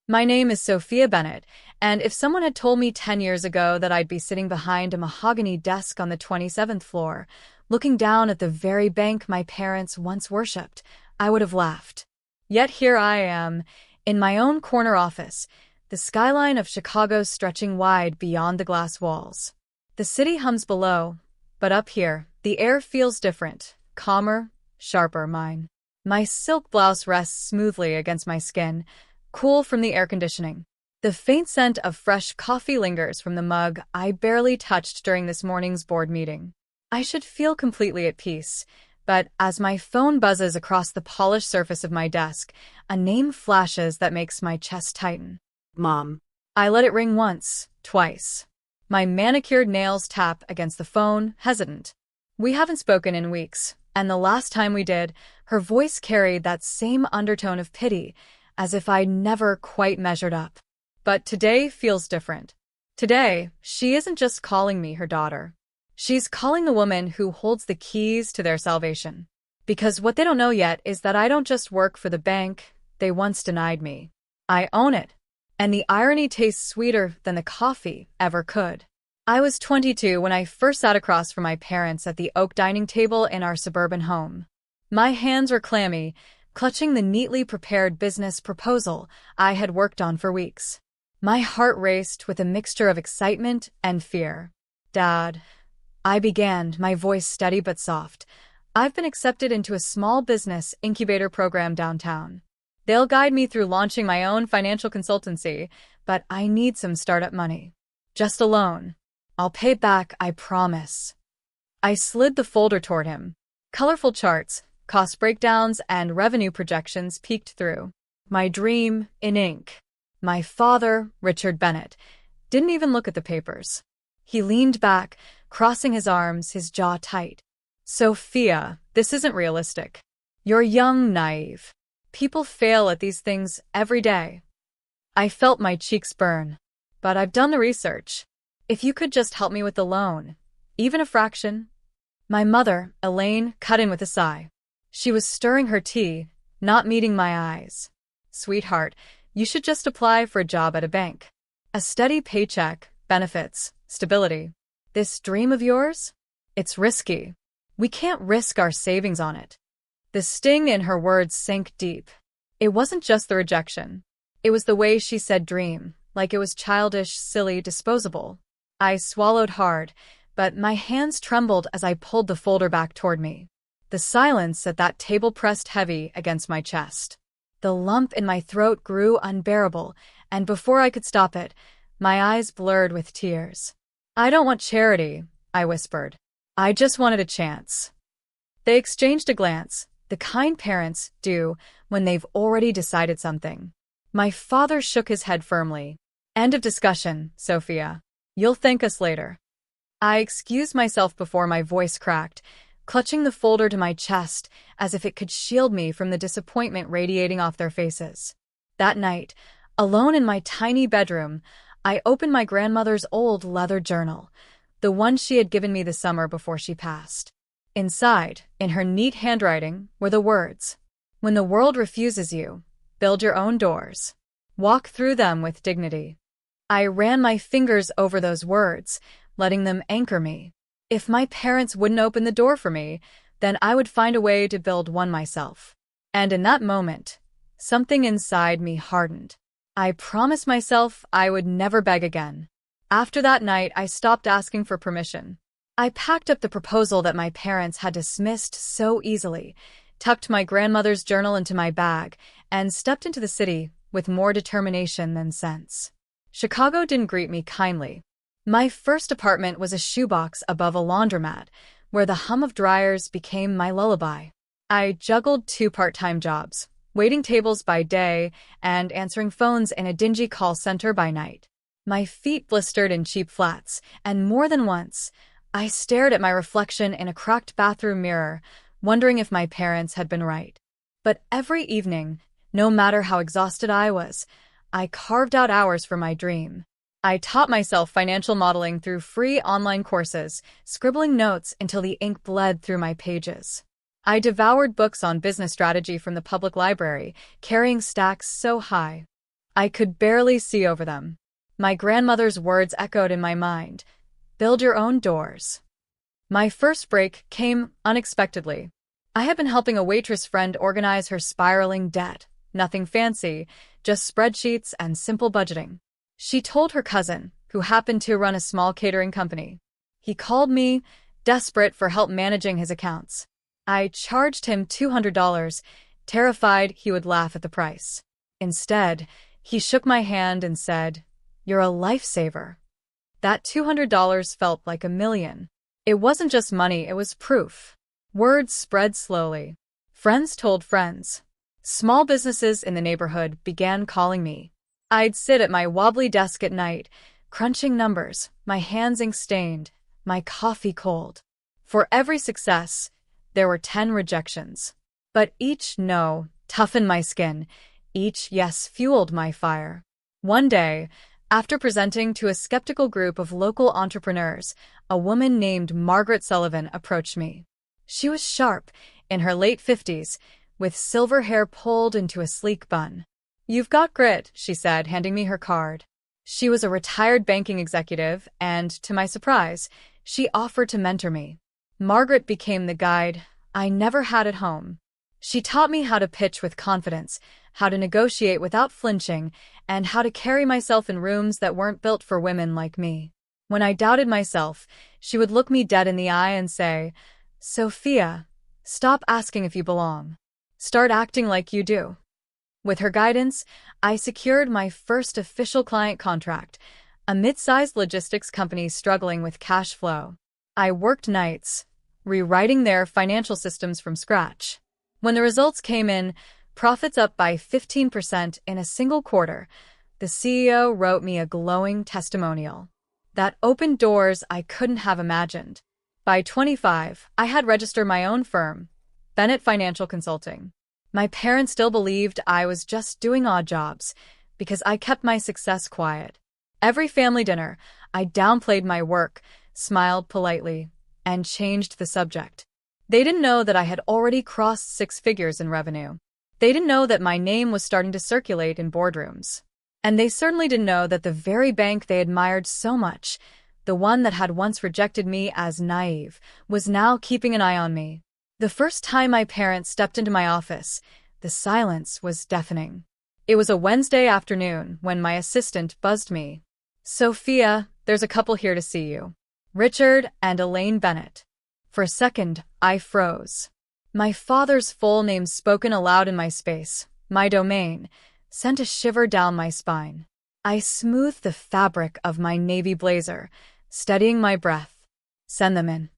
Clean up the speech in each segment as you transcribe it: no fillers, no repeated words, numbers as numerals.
My name is Sophia Bennett, and if someone had told me 10 years ago that I'd be sitting behind a mahogany desk on the 27th floor, looking down at the very bank my parents once worshipped, I would have laughed. Yet here I am, in my own corner office, the skyline of Chicago stretching wide beyond the glass walls. The city hums below, but up here, the air feels different, calmer, sharper. My silk blouse rests smoothly against my skin, cool from the air conditioning. The faint scent of fresh coffee lingers from the mug I barely touched during this morning's board meeting. I should feel completely at peace, but as my phone buzzes across the polished surface of my desk, a name flashes that makes my chest tighten. Mom. I let it ring once, twice. My manicured nails tap against the phone, hesitant. We haven't spoken in weeks, and the last time we did, her voice carried that same undertone of pity, as if I'd never quite measured up. But today feels different. Today, she isn't just calling me her daughter. She's calling the woman who holds the keys to their salvation. Because what they don't know yet is that I don't just work for the bank they once denied me. I own it. And the irony tastes sweeter than the coffee ever could. I was 22 when I first sat across from my parents at the oak dining table in our suburban home. My hands were clammy, clutching the neatly prepared business proposal I had worked on for weeks. My heart raced with a mixture of excitement and fear. "Dad," I began, my voice steady but soft, "I've been accepted into a small business incubator program downtown. They'll guide me through launching my own financial consultancy, but I need some startup money. Just a loan. I'll pay back, I promise." I slid the folder toward him. Colorful charts, cost breakdowns, and revenue projections peeked through. My dream, in ink. My father, Richard Bennett, didn't even look at the papers. He leaned back, crossing his arms, his jaw tight. "Sophia, this isn't realistic. You're young, naive. People fail at these things every day." I felt my cheeks burn. "But I've done the research. If you could just help me with the loan, even a fraction." My mother, Elaine, cut in with a sigh. She was stirring her tea, not meeting my eyes. "Sweetheart, you should just apply for a job at a bank. A steady paycheck, benefits, stability. This dream of yours? It's risky. We can't risk our savings on it." The sting in her words sank deep. It wasn't just the rejection. It was the way she said dream, like it was childish, silly, disposable. I swallowed hard, but my hands trembled as I pulled the folder back toward me. The silence at that table pressed heavy against my chest. The lump in my throat grew unbearable, and before I could stop it, my eyes blurred with tears. "I don't want charity," I whispered. "I just wanted a chance." They exchanged a glance, the kind parents do when they've already decided something. My father shook his head firmly. "End of discussion, Sophia. You'll thank us later." I excused myself before my voice cracked, clutching the folder to my chest as if it could shield me from the disappointment radiating off their faces. That night, alone in my tiny bedroom, I opened my grandmother's old leather journal, the one she had given me the summer before she passed. Inside, in her neat handwriting, were the words, "When the world refuses you, build your own doors. Walk through them with dignity." I ran my fingers over those words, letting them anchor me. If my parents wouldn't open the door for me, then I would find a way to build one myself. And in that moment, something inside me hardened. I promised myself I would never beg again. After that night, I stopped asking for permission. I packed up the proposal that my parents had dismissed so easily, tucked my grandmother's journal into my bag, and stepped into the city with more determination than sense. Chicago didn't greet me kindly. My first apartment was a shoebox above a laundromat, where the hum of dryers became my lullaby. I juggled 2 part-time jobs, waiting tables by day and answering phones in a dingy call center by night. My feet blistered in cheap flats, and more than once, I stared at my reflection in a cracked bathroom mirror, wondering if my parents had been right. But every evening, no matter how exhausted I was, I carved out hours for my dream. I taught myself financial modeling through free online courses, scribbling notes until the ink bled through my pages. I devoured books on business strategy from the public library, carrying stacks so high I could barely see over them. My grandmother's words echoed in my mind. Build your own doors. My first break came unexpectedly. I had been helping a waitress friend organize her spiraling debt. Nothing fancy, just spreadsheets and simple budgeting. She told her cousin, who happened to run a small catering company. He called me, desperate for help managing his accounts. I charged him $200, terrified he would laugh at the price. Instead, he shook my hand and said, "You're a lifesaver." That $200 felt like a million. It wasn't just money, it was proof. Words spread slowly. Friends told friends. Small businesses in the neighborhood began calling me. I'd sit at my wobbly desk at night, crunching numbers, my hands ink-stained, my coffee cold. For every success, there were 10 rejections. But each no toughened my skin. Each yes fueled my fire. One day, after presenting to a skeptical group of local entrepreneurs, a woman named Margaret Sullivan approached me. She was sharp, in her late 50s, with silver hair pulled into a sleek bun. "You've got grit," she said, handing me her card. She was a retired banking executive, and, to my surprise, she offered to mentor me. Margaret became the guide I never had at home. She taught me how to pitch with confidence, how to negotiate without flinching, and how to carry myself in rooms that weren't built for women like me. When I doubted myself, she would look me dead in the eye and say, "Sophia, stop asking if you belong. Start acting like you do." With her guidance, I secured my first official client contract, a mid-sized logistics company struggling with cash flow. I worked nights, rewriting their financial systems from scratch. When the results came in, profits up by 15% in a single quarter, the CEO wrote me a glowing testimonial that opened doors I couldn't have imagined. By 25, I had registered my own firm, Bennett Financial Consulting. My parents still believed I was just doing odd jobs because I kept my success quiet. Every family dinner, I downplayed my work, smiled politely, and changed the subject. They didn't know that I had already crossed 6 figures in revenue. They didn't know that my name was starting to circulate in boardrooms. And they certainly didn't know that the very bank they admired so much, the one that had once rejected me as naive, was now keeping an eye on me. The first time my parents stepped into my office, the silence was deafening. It was a Wednesday afternoon when my assistant buzzed me. "Sophia, there's a couple here to see you. Richard and Elaine Bennett." For a second, I froze. My father's full name spoken aloud in my space, my domain, sent a shiver down my spine. I smoothed the fabric of my navy blazer, steadying my breath. "Send them in."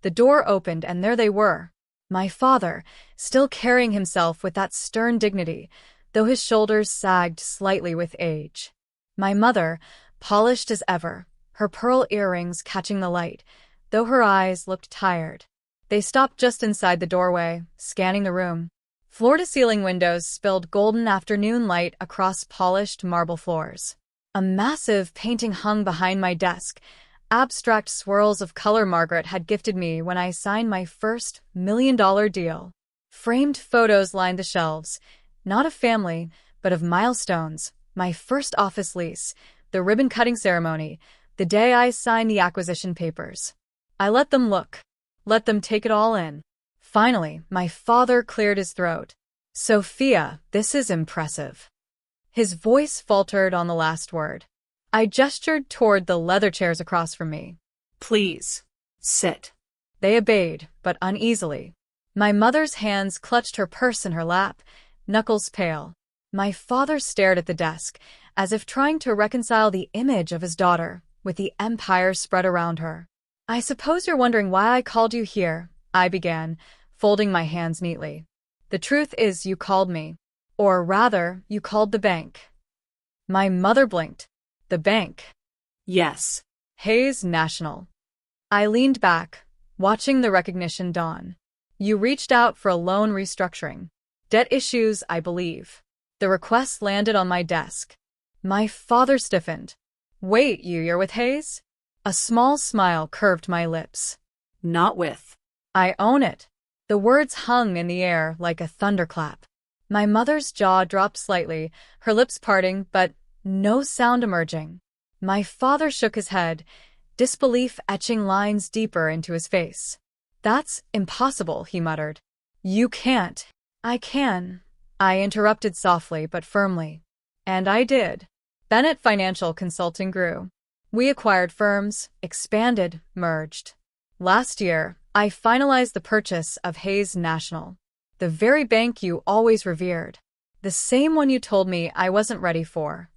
The door opened, and there they were. My father, still carrying himself with that stern dignity, though his shoulders sagged slightly with age. My mother, polished as ever, her pearl earrings catching the light, though her eyes looked tired. They stopped just inside the doorway, scanning the room. Floor-to-ceiling windows spilled golden afternoon light across polished marble floors. A massive painting hung behind my desk, abstract swirls of color Margaret had gifted me when I signed my first $1 million deal. Framed photos lined the shelves, not of family, but of milestones, my first office lease, the ribbon-cutting ceremony, the day I signed the acquisition papers. I let them look, let them take it all in. Finally, my father cleared his throat. "Sophia, this is impressive." His voice faltered on the last word. I gestured toward the leather chairs across from me. "Please, sit." They obeyed, but uneasily. My mother's hands clutched her purse in her lap, knuckles pale. My father stared at the desk, as if trying to reconcile the image of his daughter with the empire spread around her. "I suppose you're wondering why I called you here," I began, folding my hands neatly. "The truth is you called me. Or rather, you called the bank." My mother blinked. "The bank?" "Yes. Hayes National." I leaned back, watching the recognition dawn. "You reached out for a loan restructuring. Debt issues, I believe." The request landed on my desk. My father stiffened. "Wait, you're with Hayes?" A small smile curved my lips. "Not with." "I own it." The words hung in the air like a thunderclap. My mother's jaw dropped slightly, her lips parting, but no sound emerging. My father shook his head, disbelief etching lines deeper into his face. "That's impossible," he muttered. "You can't." "I can," I interrupted softly but firmly. And I did. Bennett Financial Consulting grew. We acquired firms, expanded, merged. Last year, I finalized the purchase of Hayes National, the very bank you always revered, the same one you told me I wasn't ready for.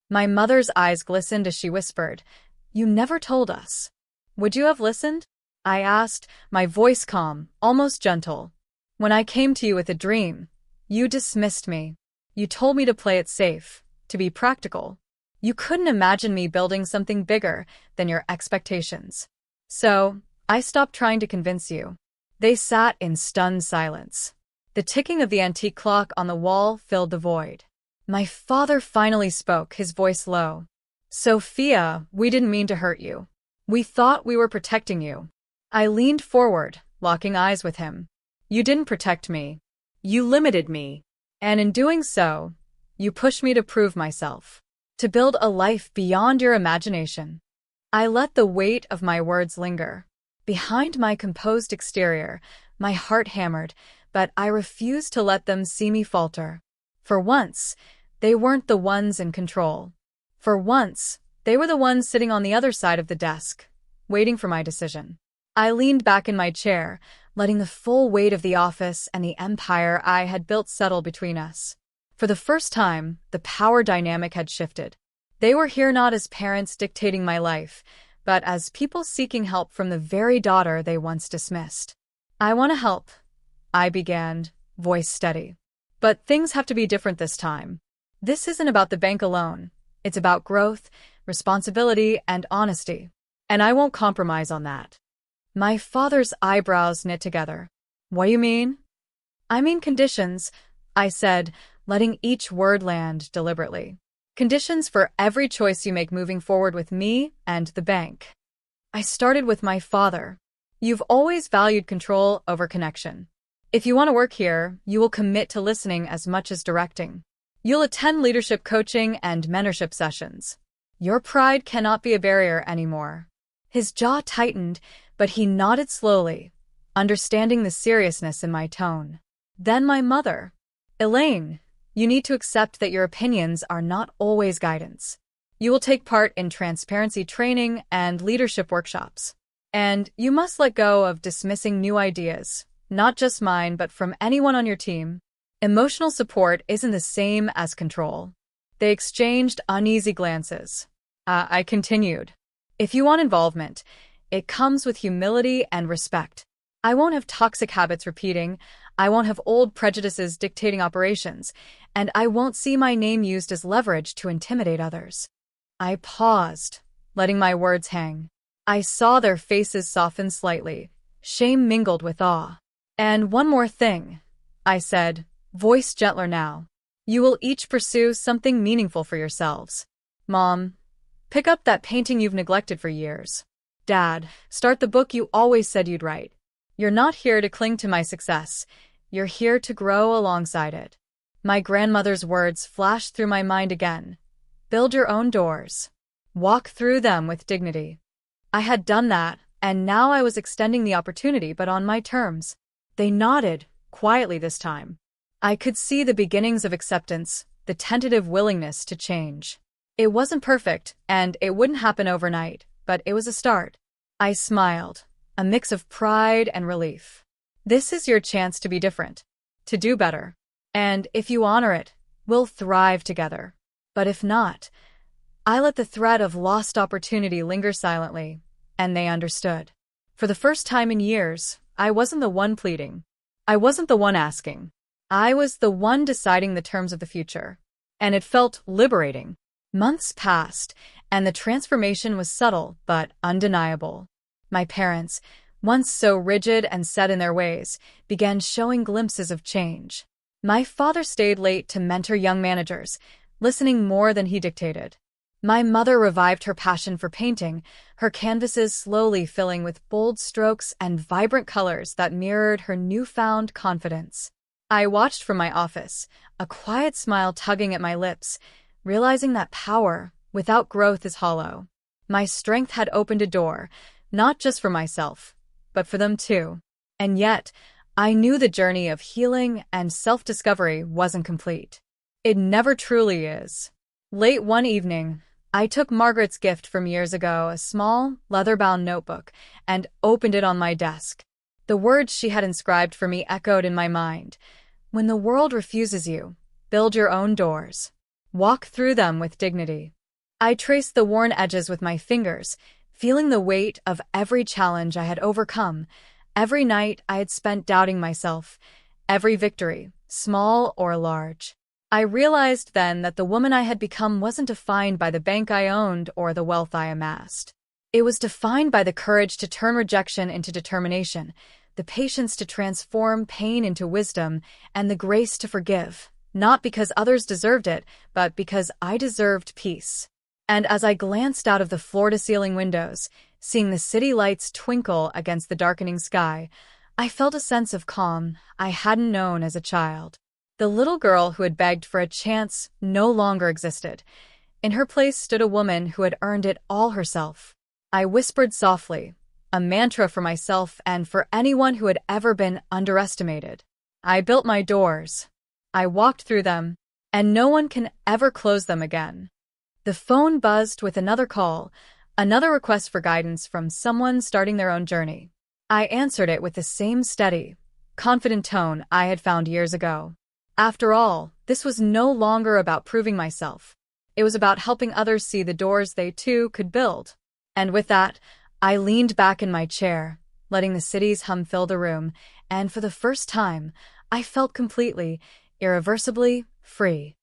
My mother's eyes glistened as she whispered, "You never told us." "Would you have listened?" I asked, my voice calm, almost gentle. "When I came to you with a dream, you dismissed me. You told me to play it safe, to be practical. You couldn't imagine me building something bigger than your expectations. So, I stopped trying to convince you." They sat in stunned silence. The ticking of the antique clock on the wall filled the void. My father finally spoke, his voice low. "Sophia, we didn't mean to hurt you. We thought we were protecting you." I leaned forward, locking eyes with him. "You didn't protect me. You limited me. And in doing so, you pushed me to prove myself, to build a life beyond your imagination." I let the weight of my words linger. Behind my composed exterior, my heart hammered, but I refused to let them see me falter. For once, they weren't the ones in control. For once, they were the ones sitting on the other side of the desk, waiting for my decision. I leaned back in my chair, letting the full weight of the office and the empire I had built settle between us. For the first time, the power dynamic had shifted. They were here not as parents dictating my life, but as people seeking help from the very daughter they once dismissed. "I want to help," I began, voice steady. "But things have to be different this time. This isn't about the bank alone. It's about growth, responsibility, and honesty. And I won't compromise on that." My father's eyebrows knit together. "What do you mean?" "I mean conditions," I said, letting each word land deliberately. "Conditions for every choice you make moving forward with me and the bank." I started with my father. "You've always valued control over connection. If you want to work here, you will commit to listening as much as directing. You'll attend leadership coaching and mentorship sessions. Your pride cannot be a barrier anymore." His jaw tightened, but he nodded slowly, understanding the seriousness in my tone. Then my mother. "Elaine, you need to accept that your opinions are not always guidance. You will take part in transparency training and leadership workshops. And you must let go of dismissing new ideas, not just mine but from anyone on your team. Emotional support isn't the same as control." They exchanged uneasy glances. I continued. "If you want involvement, it comes with humility and respect. I won't have toxic habits repeating, I won't have old prejudices dictating operations, and I won't see my name used as leverage to intimidate others." I paused, letting my words hang. I saw their faces soften slightly, shame mingled with awe. "And one more thing," I said, voice gentler now. "You will each pursue something meaningful for yourselves. Mom, pick up that painting you've neglected for years. Dad, start the book you always said you'd write. You're not here to cling to my success. You're here to grow alongside it." My grandmother's words flashed through my mind again. "Build your own doors. Walk through them with dignity." I had done that, and now I was extending the opportunity but on my terms. They nodded, quietly this time. I could see the beginnings of acceptance, the tentative willingness to change. It wasn't perfect, and it wouldn't happen overnight, but it was a start. I smiled, a mix of pride and relief. This is your chance to be different, to do better. And if you honor it, we'll thrive together. But if not, I let the thread of lost opportunity linger silently, and they understood. For the first time in years, I wasn't the one pleading. I wasn't the one asking. I was the one deciding the terms of the future. And it felt liberating. Months passed, and the transformation was subtle but undeniable. My parents, once so rigid and set in their ways, began showing glimpses of change. My father stayed late to mentor young managers, listening more than he dictated. My mother revived her passion for painting, her canvases slowly filling with bold strokes and vibrant colors that mirrored her newfound confidence. I watched from my office, a quiet smile tugging at my lips, realizing that power without growth is hollow. My strength had opened a door, not just for myself, but for them too. And yet, I knew the journey of healing and self-discovery wasn't complete. It never truly is. Late one evening, I took Margaret's gift from years ago, a small, leather-bound notebook, and opened it on my desk. The words she had inscribed for me echoed in my mind. When the world refuses you, build your own doors. Walk through them with dignity. I traced the worn edges with my fingers, feeling the weight of every challenge I had overcome, every night I had spent doubting myself, every victory, small or large. I realized then that the woman I had become wasn't defined by the bank I owned or the wealth I amassed. It was defined by the courage to turn rejection into determination, the patience to transform pain into wisdom, and the grace to forgive, not because others deserved it, but because I deserved peace. And as I glanced out of the floor-to-ceiling windows, seeing the city lights twinkle against the darkening sky, I felt a sense of calm I hadn't known as a child. The little girl who had begged for a chance no longer existed. In her place stood a woman who had earned it all herself. I whispered softly, a mantra for myself and for anyone who had ever been underestimated. I built my doors. I walked through them, and no one can ever close them again. The phone buzzed with another call, another request for guidance from someone starting their own journey. I answered it with the same steady, confident tone I had found years ago. After all, this was no longer about proving myself. It was about helping others see the doors they too could build. And with that, I leaned back in my chair, letting the city's hum fill the room, and for the first time, I felt completely, irreversibly free.